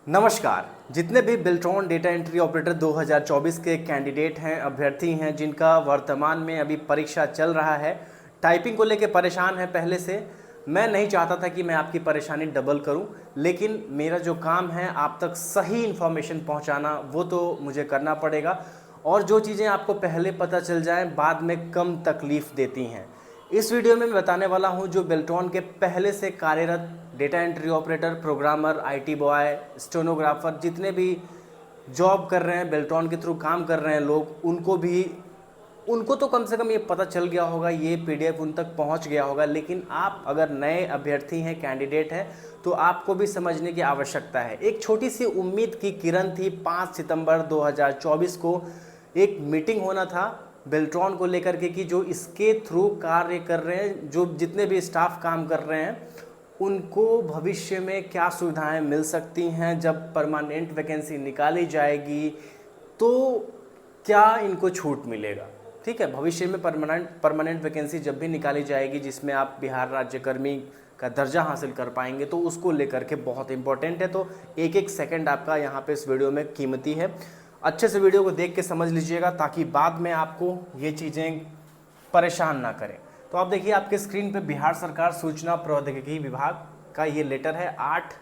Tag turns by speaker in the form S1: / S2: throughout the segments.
S1: नमस्कार। जितने भी बेल्ट्रॉन डेटा एंट्री ऑपरेटर 2024 के कैंडिडेट हैं, अभ्यर्थी हैं, जिनका वर्तमान में अभी परीक्षा चल रहा है, टाइपिंग को लेकर परेशान है पहले से, मैं नहीं चाहता था कि मैं आपकी परेशानी डबल करूं, लेकिन मेरा जो काम है आप तक सही इन्फॉर्मेशन पहुंचाना, वो तो मुझे करना पड़ेगा। और जो चीज़ें आपको पहले पता चल जाएं बाद में कम तकलीफ़ देती हैं। इस वीडियो में मैं बताने वाला हूं जो बेल्ट्रॉन के पहले से कार्यरत data entry operator, programmer, IT boy, stenographer, जितने भी जॉब कर रहे हैं, बेल्ट्रॉन के थ्रू काम कर रहे हैं लोग, उनको तो कम से कम ये पता चल गया होगा, ये पीडीएफ उन तक पहुंच गया होगा। लेकिन आप अगर नए अभ्यर्थी हैं, कैंडिडेट हैं, तो आपको भी समझने की आवश्यकता है। एक छोटी सी उम्मीद की किरण थी। 5 सितंबर 2024 को एक मीटिंग होना था बेल्ट्रॉन को लेकर के कि जो इसके थ्रू कार्य कर रहे हैं, जो जितने भी स्टाफ काम कर रहे हैं, उनको भविष्य में क्या सुविधाएं मिल सकती हैं। जब परमानेंट वैकेंसी निकाली जाएगी तो क्या इनको छूट मिलेगा। ठीक है, भविष्य में परमानेंट वैकेंसी जब भी निकाली जाएगी जिसमें आप बिहार राज्य कर्मी का दर्जा हासिल कर पाएंगे, तो उसको लेकर के बहुत इंपॉर्टेंट है। तो एक एक सेकंड आपका यहाँ पे इस वीडियो में कीमती है। अच्छे से वीडियो को देख के समझ लीजिएगा ताकि बाद में आपको ये चीज़ें परेशान ना करें। तो आप देखिए आपके स्क्रीन पे बिहार सरकार सूचना प्रौद्योगिकी विभाग का ये लेटर है, 8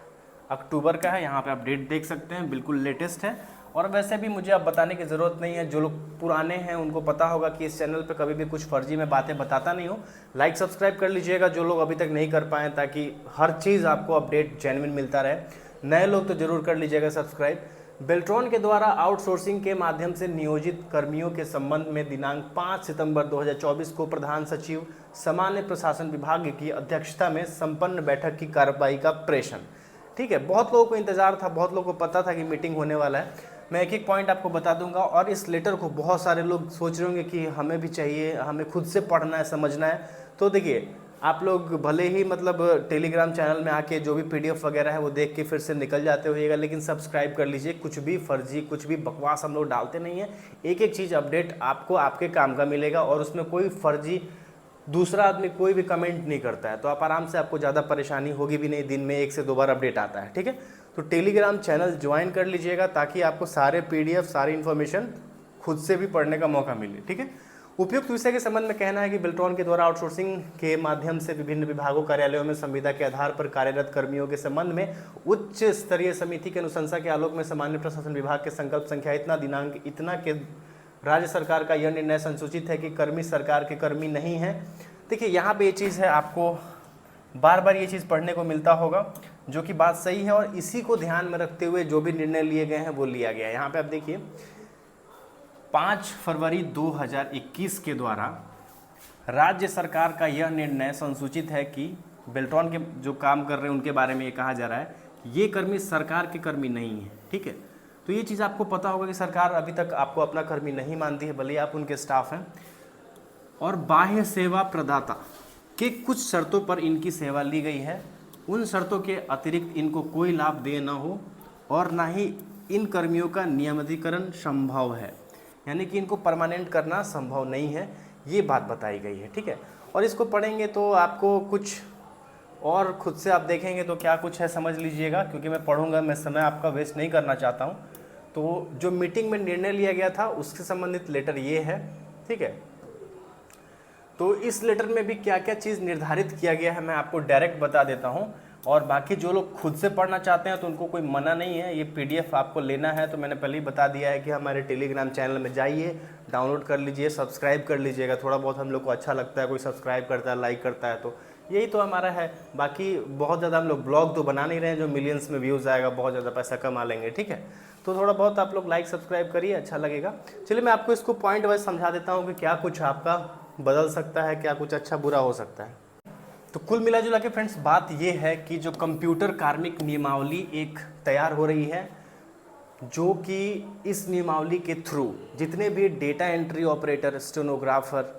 S1: अक्टूबर का है। यहाँ पे आप डेट देख सकते हैं, बिल्कुल लेटेस्ट है। और वैसे भी मुझे अब बताने की ज़रूरत नहीं है, जो लोग पुराने हैं उनको पता होगा कि इस चैनल पे कभी भी कुछ फर्जी में बातें बताता नहीं हूँ। लाइक सब्सक्राइब कर लीजिएगा जो लोग अभी तक नहीं कर पाएँ, ताकि हर चीज़ आपको अपडेट जेन्युइन मिलता रहे। नए लोग तो ज़रूर कर लीजिएगा सब्सक्राइब। बेल्ट्रॉन के द्वारा आउटसोर्सिंग के माध्यम से नियोजित कर्मियों के संबंध में दिनांक 5 सितंबर 2024 को प्रधान सचिव सामान्य प्रशासन विभाग की अध्यक्षता में संपन्न बैठक की कार्रवाई का प्रेषण। ठीक है, बहुत लोगों को इंतजार था, बहुत लोगों को पता था कि मीटिंग होने वाला है। मैं एक एक पॉइंट आपको बता दूंगा। और इस लेटर को बहुत सारे लोग सोच रहे होंगे कि हमें भी चाहिए, हमें खुद से पढ़ना है, समझना है। तो देखिए, आप लोग भले ही टेलीग्राम चैनल में आके जो भी पीडीएफ वगैरह है वो देख के फिर से निकल जाते होइएगा, लेकिन सब्सक्राइब कर लीजिए। कुछ भी फर्जी, कुछ भी बकवास हम लोग डालते नहीं हैं। एक एक चीज़ अपडेट आपको आपके काम का मिलेगा, और उसमें कोई फर्जी दूसरा आदमी कोई भी कमेंट नहीं करता है। तो आप आराम से, आपको ज़्यादा परेशानी होगी भी नहीं। दिन में 1 से 2 बार अपडेट आता है। ठीक है, तो टेलीग्राम चैनल ज्वाइन कर लीजिएगा ताकि आपको सारे पीडीएफ, सारी इन्फॉर्मेशन खुद से भी पढ़ने का मौका मिले। ठीक है, उपयुक्त विषय के संबंध में कहना है कि बेल्ट्रॉन के द्वारा आउटसोर्सिंग के माध्यम से विभिन्न विभागों, कार्यालयों में संविदा के आधार पर कार्यरत कर्मियों के संबंध में उच्च स्तरीय समिति के अनुशंसा के आलोक में सामान्य प्रशासन विभाग के संकल्प संख्या इतना दिनांक इतना के राज्य सरकार का यह निर्णय संसूचित है कि कर्मी सरकार के कर्मी नहीं है। देखिए, यहाँ पे ये चीज़ है, आपको बार बार ये चीज़ पढ़ने को मिलता होगा, जो कि बात सही है। और इसी को ध्यान में रखते हुए जो भी निर्णय लिए गए हैं वो लिया गया है। यहाँ पे आप देखिए, 5 फरवरी 2021 के द्वारा राज्य सरकार का यह निर्णय संसूचित है कि बेल्ट्रॉन के जो काम कर रहे हैं उनके बारे में ये कहा जा रहा है, ये कर्मी सरकार के कर्मी नहीं है। ठीक है, तो ये चीज़ आपको पता होगा कि सरकार अभी तक आपको अपना कर्मी नहीं मानती है, भले ही आप उनके स्टाफ हैं। और बाह्य सेवा प्रदाता के कुछ शर्तों पर इनकी सेवा ली गई है। उन शर्तों के अतिरिक्त इनको कोई लाभ दे न हो, और ना ही इन कर्मियों का नियमितीकरण संभव है, यानी कि इनको परमानेंट करना संभव नहीं है, ये बात बताई गई है। ठीक है, और इसको पढ़ेंगे तो आपको कुछ और खुद से आप देखेंगे तो क्या कुछ है समझ लीजिएगा, क्योंकि मैं पढ़ूंगा, मैं समय आपका वेस्ट नहीं करना चाहता हूँ। तो जो मीटिंग में निर्णय लिया गया था उससे संबंधित लेटर ये है। ठीक है, तो इस लेटर में भी क्या क्या चीज़ निर्धारित किया गया है मैं आपको डायरेक्ट बता देता हूँ। और बाकी जो लोग खुद से पढ़ना चाहते हैं तो उनको कोई मना नहीं है। ये पीडीएफ आपको लेना है तो मैंने पहले ही बता दिया है कि हमारे टेलीग्राम चैनल में जाइए, डाउनलोड कर लीजिए, सब्सक्राइब कर लीजिएगा। थोड़ा बहुत हम लोग को अच्छा लगता है, कोई सब्सक्राइब करता है, लाइक करता है, तो यही तो हमारा है। बाकी बहुत ज़्यादा हम लोग ब्लॉग तो बना नहीं रहे हैं जो मिलियंस में व्यूज़ आएगा, बहुत ज़्यादा पैसा कमा लेंगे। ठीक है, तो थोड़ा बहुत आप लोग लाइक सब्सक्राइब करिए, अच्छा लगेगा। चलिए मैं आपको इसको पॉइंट वाइज समझा देता हूँ कि क्या कुछ आपका बदल सकता है, क्या कुछ अच्छा बुरा हो सकता है। तो कुल मिला जुला के फ्रेंड्स, बात ये है कि जो कंप्यूटर कार्मिक नियमावली एक तैयार हो रही है, जो कि इस नियमावली के थ्रू जितने भी data entry operator, stenographer,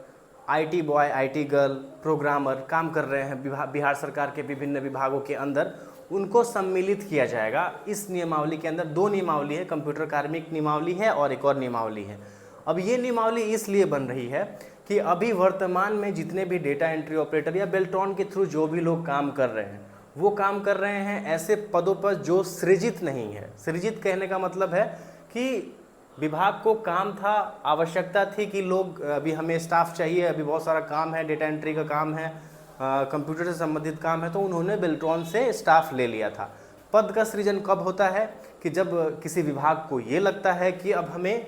S1: IT boy, IT girl, programmer काम कर रहे हैं बिहार सरकार के विभिन्न विभागों के अंदर, उनको सम्मिलित किया जाएगा इस नियमावली के अंदर। 2 नियमावली है, कंप्यूटर कार्मिक नियमावली है और एक और नियमावली है। अब ये नियमावली इसलिए बन रही है कि अभी वर्तमान में जितने भी डेटा एंट्री ऑपरेटर या बेल्ट्रॉन के थ्रू जो भी लोग काम कर रहे हैं, वो काम कर रहे हैं ऐसे पदों पर जो सृजित नहीं है। सृजित कहने का मतलब है कि विभाग को काम था, आवश्यकता थी कि लोग, अभी हमें स्टाफ चाहिए, अभी बहुत सारा काम है, डेटा एंट्री का काम है, कंप्यूटर से संबंधित काम है, तो उन्होंने बेल्ट्रॉन से स्टाफ ले लिया था। पद का सृजन कब होता है कि जब किसी विभाग को ये लगता है कि अब हमें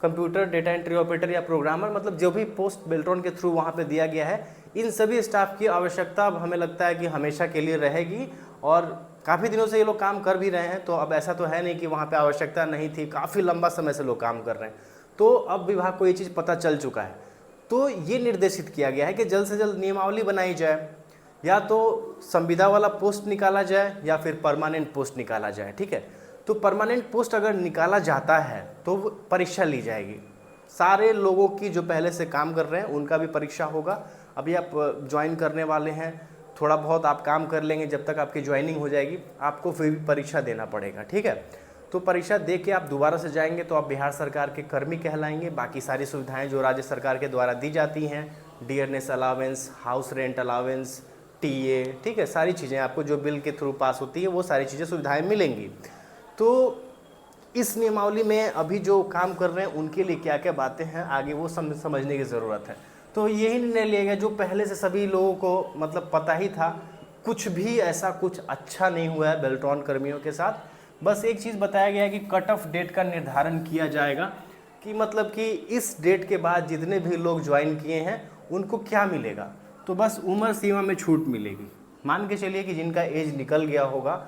S1: कंप्यूटर, डेटा एंट्री ऑपरेटर या प्रोग्रामर, मतलब जो भी पोस्ट बेल्ट्रॉन के थ्रू वहाँ पे दिया गया है, इन सभी स्टाफ की आवश्यकता अब हमें लगता है कि हमेशा के लिए रहेगी। और काफ़ी दिनों से ये लोग काम कर भी रहे हैं, तो अब ऐसा तो है नहीं कि वहाँ पे आवश्यकता नहीं थी, काफ़ी लंबा समय से लोग काम कर रहे हैं। तो अब विभाग को ये चीज़ पता चल चुका है, तो ये निर्देशित किया गया है कि जल्द से जल्द नियमावली बनाई जाए, या तो संविदा वाला पोस्ट निकाला जाए या फिर परमानेंट पोस्ट निकाला जाए। ठीक है, तो परमानेंट पोस्ट अगर निकाला जाता है तो परीक्षा ली जाएगी। सारे लोगों की जो पहले से काम कर रहे हैं उनका भी परीक्षा होगा। अभी आप ज्वाइन करने वाले हैं, थोड़ा बहुत आप काम कर लेंगे, जब तक आपकी ज्वाइनिंग हो जाएगी आपको फिर भी परीक्षा देना पड़ेगा। ठीक है, तो परीक्षा दे के आप दोबारा से जाएंगे तो आप बिहार सरकार के कर्मी कहलाएंगे। बाकी सारी सुविधाएं जो राज्य सरकार के द्वारा दी जाती हैं, dearness allowance, house rent allowance, TA, ठीक है, सारी चीज़ें आपको जो बिल के थ्रू पास होती है वो सारी चीज़ें सुविधाएं मिलेंगी। तो इस नियमावली में अभी जो काम कर रहे हैं उनके लिए क्या क्या बातें हैं आगे वो समझने की ज़रूरत है। तो यही निर्णय लिया गया जो पहले से सभी लोगों को मतलब पता ही था। कुछ भी ऐसा कुछ अच्छा नहीं हुआ है बेल्ट्रॉन कर्मियों के साथ। बस एक चीज़ बताया गया है कि कट ऑफ डेट का निर्धारण किया जाएगा कि मतलब कि इस डेट के बाद जितने भी लोग ज्वाइन किए हैं उनको क्या मिलेगा। तो बस उम्र सीमा में छूट मिलेगी। मान के चलिए कि जिनका एज निकल गया होगा,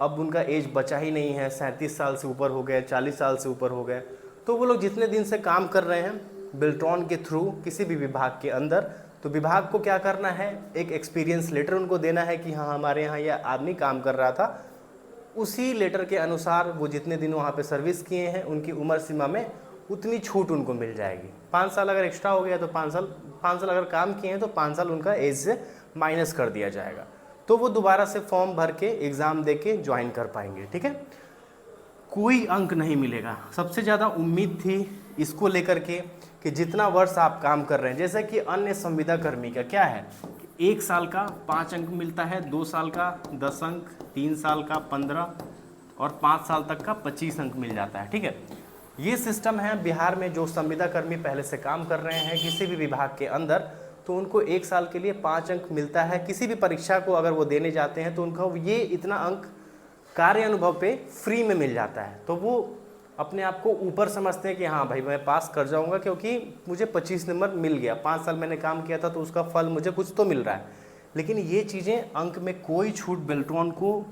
S1: अब उनका एज बचा ही नहीं है, 37 साल से ऊपर हो गए, 40 साल से ऊपर हो गए, तो वो लोग जितने दिन से काम कर रहे हैं बेल्ट्रॉन के थ्रू किसी भी विभाग के अंदर, तो विभाग को क्या करना है, एक एक्सपीरियंस लेटर उनको देना है कि हाँ हमारे यहाँ यह आदमी काम कर रहा था। उसी लेटर के अनुसार वो जितने दिन वहाँ पे सर्विस किए हैं उनकी उम्र सीमा में उतनी छूट उनको मिल जाएगी। 5 साल अगर एक्स्ट्रा हो गया तो 5 साल अगर काम किए हैं तो 5 साल उनका एज से माइनस कर दिया जाएगा। तो वो दोबारा से फॉर्म भर के एग्ज़ाम दे के ज्वाइन कर पाएंगे। ठीक है, कोई अंक नहीं मिलेगा। सबसे ज़्यादा उम्मीद थी इसको लेकर के कि जितना वर्ष आप काम कर रहे हैं, जैसे कि अन्य संविदा कर्मी का क्या है, 1 साल का 5 अंक मिलता है, 2 साल का 10 अंक, 3 साल का 15 और 5 साल तक का 25 अंक मिल जाता है। ठीक है, ये सिस्टम है बिहार में। जो संविदा कर्मी पहले से काम कर रहे हैं किसी भी विभाग के अंदर, तो उनको 1 साल के लिए 5 अंक मिलता है। किसी भी परीक्षा को अगर वो देने जाते हैं तो उनको ये इतना अंक कार्य अनुभव पे फ्री में मिल जाता है। तो वो अपने आप को ऊपर समझते हैं कि हाँ भाई मैं पास कर जाऊंगा क्योंकि मुझे 25 नंबर मिल गया, 5 साल मैंने काम किया था तो उसका फल मुझे कुछ तो मिल रहा है। लेकिन ये चीज़ें अंक में कोई छूट बेल्ट्रॉन को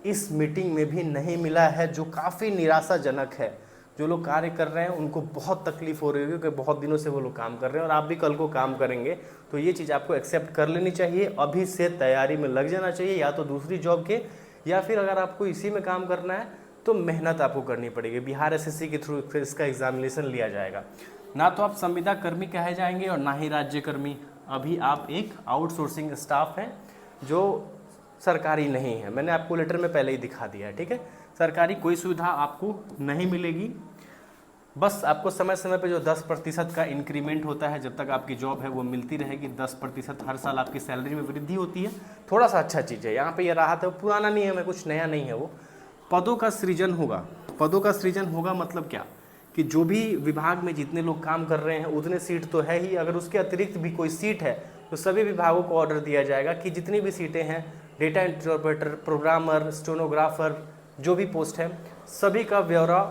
S1: इस मीटिंग में भी नहीं मिला है, जो काफ़ी निराशाजनक है। जो लोग कार्य कर रहे हैं उनको बहुत तकलीफ हो रही है क्योंकि बहुत दिनों से वो लोग काम कर रहे हैं और आप भी कल को काम करेंगे, तो ये चीज़ आपको एक्सेप्ट कर लेनी चाहिए। अभी से तैयारी में लग जाना चाहिए, या तो दूसरी जॉब के, या फिर अगर आपको इसी में काम करना है तो मेहनत आपको करनी पड़ेगी। बिहार एसएससी के थ्रू फिर इसका एग्जामिनेशन लिया जाएगा। ना तो आप संविदा कर्मी कहे जाएंगे और ना ही राज्य कर्मी। अभी आप एक आउटसोर्सिंग स्टाफ हैं जो सरकारी नहीं है। मैंने आपको लेटर में पहले ही दिखा दिया है। ठीक है, सरकारी कोई सुविधा आपको नहीं मिलेगी। बस आपको समय समय पे जो 10% का इंक्रीमेंट होता है, जब तक आपकी जॉब है वो मिलती रहेगी। 10% हर साल आपकी सैलरी में वृद्धि होती है। थोड़ा सा अच्छा चीज़ है यहाँ पे, ये राहत है, पुराना नहीं है, मैं कुछ नया नहीं है वो। पदों का सृजन होगा। पदों का सृजन होगा मतलब क्या कि जो भी विभाग में जितने लोग काम कर रहे हैं उतने सीट तो है ही, अगर उसके अतिरिक्त भी कोई सीट है तो सभी विभागों को ऑर्डर दिया जाएगा कि जितनी भी सीटें हैं, data entry operator, programmer, stenographer, जो भी पोस्ट है सभी का ब्यौरा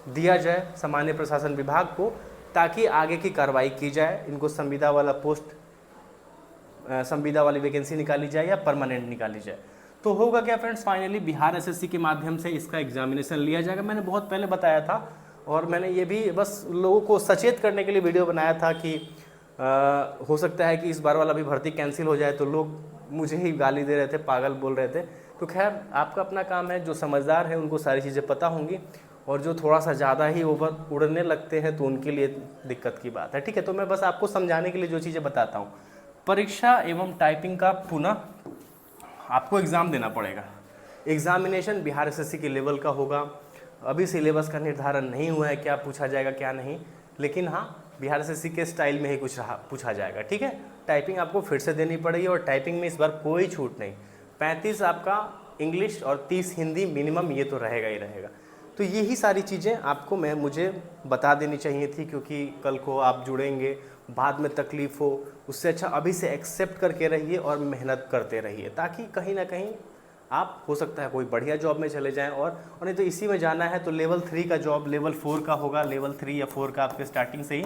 S1: दिया जाए सामान्य प्रशासन विभाग को, ताकि आगे की कार्रवाई की जाए। इनको संविदा वाला पोस्ट, संविदा वाली वैकेंसी निकाली जाए या परमानेंट निकाली जाए। तो होगा क्या फ्रेंड्स, फाइनली बिहार एसएससी के माध्यम से इसका एग्जामिनेशन लिया जाएगा। मैंने बहुत पहले बताया था और मैंने ये भी बस लोगों को सचेत करने के लिए वीडियो बनाया था कि हो सकता है कि इस बार वाला भी भर्ती कैंसिल हो जाए, तो लोग मुझे ही गाली दे रहे थे, पागल बोल रहे थे। तो खैर आपका अपना काम है, जो समझदार है उनको सारी चीज़ें पता होंगी, और जो थोड़ा सा ज़्यादा ही ओवर उड़ने लगते हैं तो उनके लिए दिक्कत की बात है। ठीक है, तो मैं बस आपको समझाने के लिए जो चीज़ें बताता हूँ। परीक्षा एवं टाइपिंग का पुनः आपको एग्ज़ाम देना पड़ेगा। एग्जामिनेशन बिहार एसएससी के लेवल का होगा। अभी सिलेबस का निर्धारण नहीं हुआ है, क्या पूछा जाएगा क्या नहीं, लेकिन हाँ बिहार एसएससी के स्टाइल में ही कुछ पूछा जाएगा। ठीक है, टाइपिंग आपको फिर से देनी पड़ेगी और टाइपिंग में इस बार कोई छूट नहीं। 35 आपका इंग्लिश और 30 हिंदी मिनिमम, ये तो रहेगा ही रहेगा। तो यही सारी चीज़ें आपको मुझे बता देनी चाहिए थी, क्योंकि कल को आप जुड़ेंगे, बाद में तकलीफ़ हो, उससे अच्छा अभी से एक्सेप्ट करके रहिए और मेहनत करते रहिए, ताकि कहीं ना कहीं आप हो सकता है कोई बढ़िया जॉब में चले जाएं। और नहीं तो इसी में जाना है तो लेवल 3 का जॉब लेवल 4 का होगा। लेवल 3 या 4 का आपके स्टार्टिंग से ही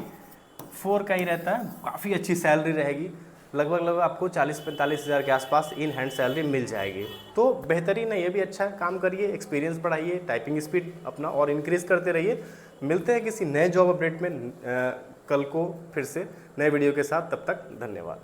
S1: 4 का ही रहता है, काफ़ी अच्छी सैलरी रहेगी, लगभग आपको 40-45 हज़ार के आसपास इन हैंड सैलरी मिल जाएगी। तो बेहतरीन है, ये भी अच्छा है। काम करिए, एक्सपीरियंस बढ़ाइए, टाइपिंग स्पीड अपना और इंक्रीज़ करते रहिए। मिलते हैं किसी नए जॉब अपडेट में कल को फिर से नए वीडियो के साथ। तब तक धन्यवाद।